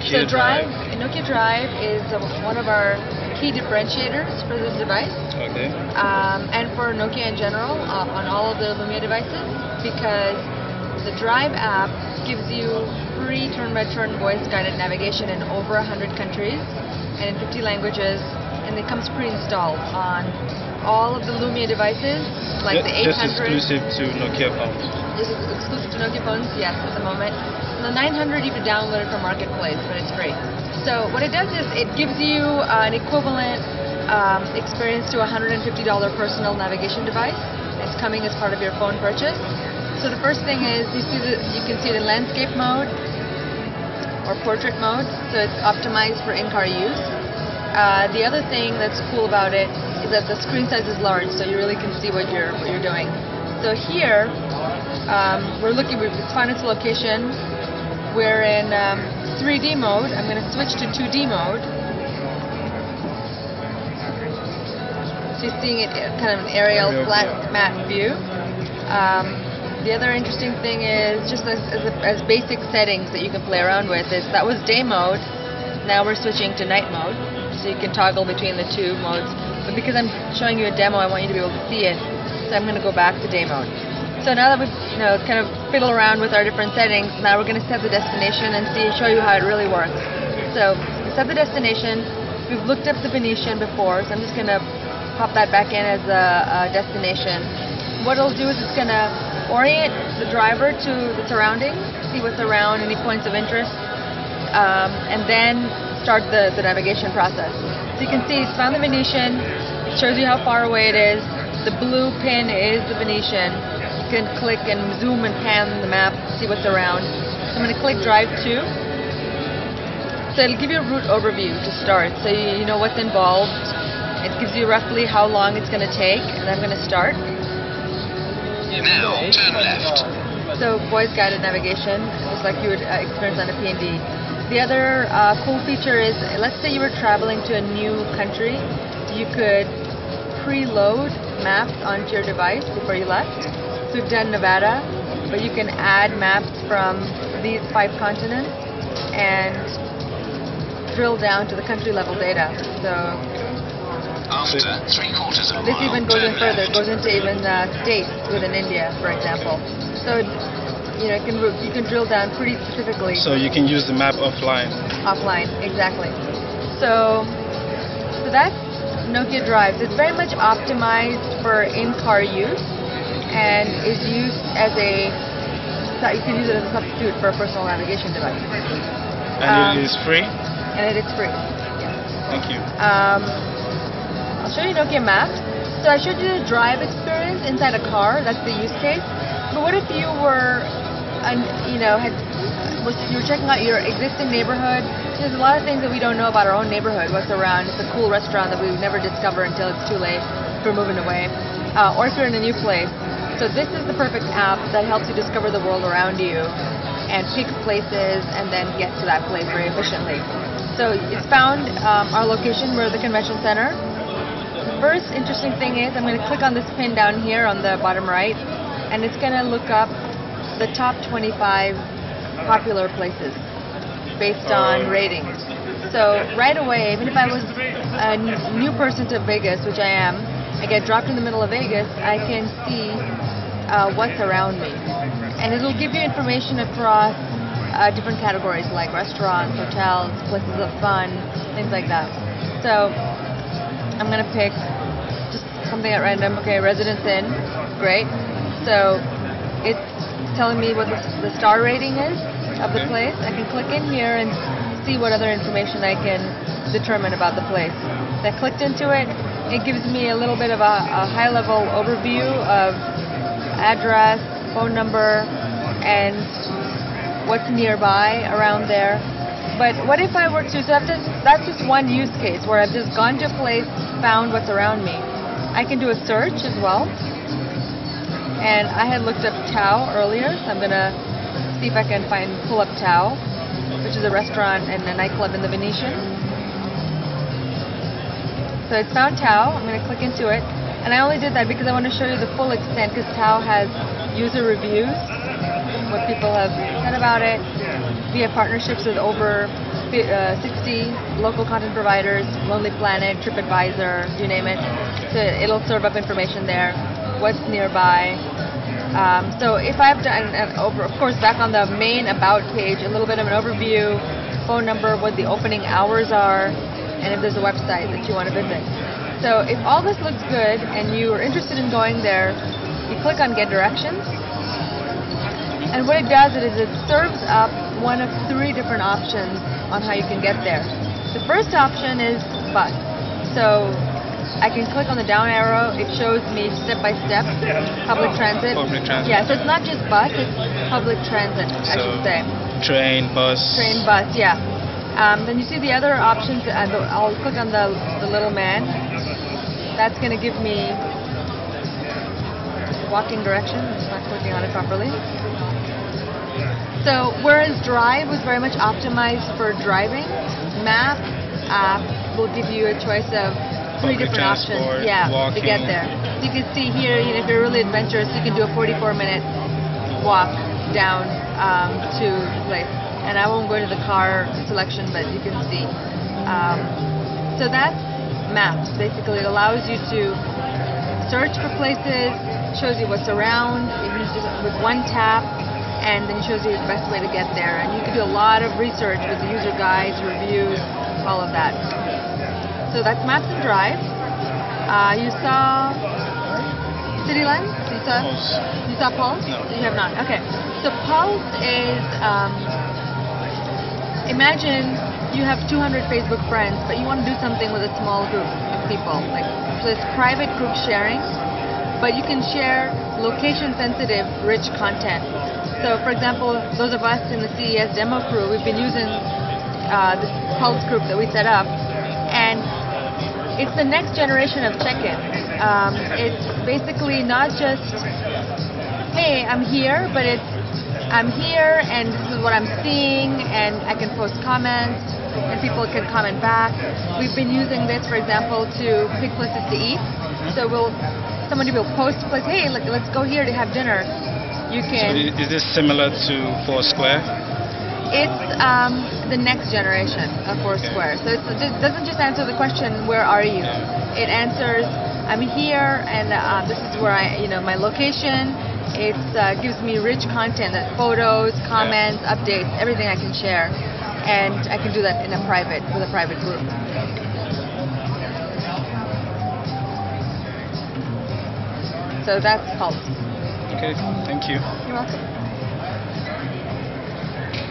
Nokia Drive. Nokia Drive is one of our key differentiators for the device. Okay. And for Nokia in general, on all of the Lumia devices, because the Drive app gives you free turn-by-turn voice-guided navigation in over 100 countries and in 50 languages, and it comes pre-installed on all of the Lumia devices, like the 800. Just exclusive to Nokia phones. Just exclusive to Nokia phones, yes, at the moment. And the 900 you can download it from Marketplace, but it's free. So what it does is it gives you an equivalent experience to a $150 personal navigation device. It's coming as part of your phone purchase. So the first thing is you can see it in landscape mode or portrait mode, so it's optimized for in-car use. The other thing that's cool about it is that the screen size is large, so you really can see what you're doing. So here it's found its location. We're in 3D mode. I'm going to switch to 2D mode. So you're seeing it kind of an aerial flat matte view. The other interesting thing is just as basic settings that you can play around with is that was day mode. Now we're switching to night mode, so you can toggle between the two modes. But because I'm showing you a demo, I want you to be able to see it. So I'm going to go back to day mode. So now that we've kind of fiddle around with our different settings, now we're going to set the destination and show you how it really works. So set the destination. We've looked up the Venetian before, so I'm just going to pop that back in as a destination. What it'll do is it's going to orient the driver to the surroundings, see what's around, any points of interest, and then start the navigation process. So you can see it's found the Venetian, it shows you how far away it is, the blue pin is the Venetian. You can click and zoom and pan the map, see what's around. So I'm going to click Drive to. So it'll give you a route overview to start, so you know what's involved. It gives you roughly how long it's going to take, and I'm going to start. Now, turn left. So, voice-guided navigation, just like you would experience on a P&D. The other cool feature is, let's say you were traveling to a new country, you could preload maps onto your device before you left. So we've done Nevada, but you can add maps from these 5 continents and drill down to the country-level data. So after 3/4 of a this mile, even goes in turn further. It left. goes into even states within India, for example. So you can drill down pretty specifically. So you can use the map offline. Offline, exactly. So that's Nokia Drive. It's very much optimized for in-car use and is used as you can use it as a substitute for a personal navigation device. And it is free? And it is free. Yes. Thank you. I'll show you Nokia Maps. So I showed you the drive experience inside a car. That's the use case. But what if you were, you were checking out your existing neighborhood? There's a lot of things that we don't know about our own neighborhood. What's around? It's a cool restaurant that we would never discover until it's too late for moving away, or if you're in a new place. So this is the perfect app that helps you discover the world around you and pick places and then get to that place very efficiently. So it's found our location. We're at the convention center. The first interesting thing is I'm going to click on this pin down here on the bottom right, and it's going to look up the top 25 popular places based on ratings. So right away, even if I was a new person to Vegas, which I am, I get dropped in the middle of Vegas, I can see what's around me. And it'll give you information across different categories like restaurants, hotels, places of fun, things like that. So I'm going to pick just something at random. Okay, Residence Inn, great. So it's telling me what the star rating is of the place. I can click in here and see what other information I can determine about the place. So I clicked into it. It gives me a little bit of a high-level overview of address, phone number, and what's nearby around there. But what if I were to, that's just one use case where I've just gone to a place, found what's around me. I can do a search as well. And I had looked up Tao earlier, so I'm going to see if I can pull up Tao, which is a restaurant and a nightclub in the Venetian. So it's found Tao. I'm going to click into it. And I only did that because I want to show you the full extent, because Tao has user reviews, what people have said about it. We have partnerships with over 60 local content providers, Lonely Planet, TripAdvisor, you name it. So it'll serve up information there. What's nearby. So if I've done, of course, back on the main About page, a little bit of an overview, phone number, what the opening hours are, and if there's a website that you want to visit. So if all this looks good and you are interested in going there, you click on Get Directions. And what it does is it serves up one of 3 different options on how you can get there. The first option is bus. So I can click on the down arrow. It shows me step by step public transit. Public transit. Yeah, so it's not just bus, it's public transit, I should say. Train, bus. Train, bus, yeah. Then you see the other options. I'll click on the little man. That's going to give me walking directions. I'm just not clicking on it properly. So whereas Drive was very much optimized for driving, Map app will give you a choice of 3 different options, walking. to get there. So you can see here, if you're really adventurous, you can do a 44-minute walk down to the place. And I won't go into the car selection, but you can see. So that's Maps. Basically, it allows you to search for places, shows you what's around, it uses it with one tap, and then it shows you the best way to get there. And you can do a lot of research with the user guides, reviews, all of that. So that's Maps and Drive. You saw City Lens? You saw Pulse? No. You have not. Okay. So Pulse is, imagine you have 200 Facebook friends, but you want to do something with a small group of people. So it's private group sharing, but you can share location-sensitive, rich content. So, for example, those of us in the CES demo crew, we've been using this Pulse group that we set up, and it's the next generation of check-in. It's basically not just, hey, I'm here, but it's, I'm here and this is what I'm seeing, and I can post comments and people can comment back. We've been using this, for example, to pick places to eat. So somebody will post a place, hey, let's go here to have dinner. You can. So is this similar to Foursquare? It's the next generation of Foursquare. So it doesn't just answer the question, where are you? It answers, I'm here, and this is where my location. It gives me rich content, photos, comments, updates, everything I can share. And I can do that with a private group. So that's Pulse. Okay, thank you. You're welcome.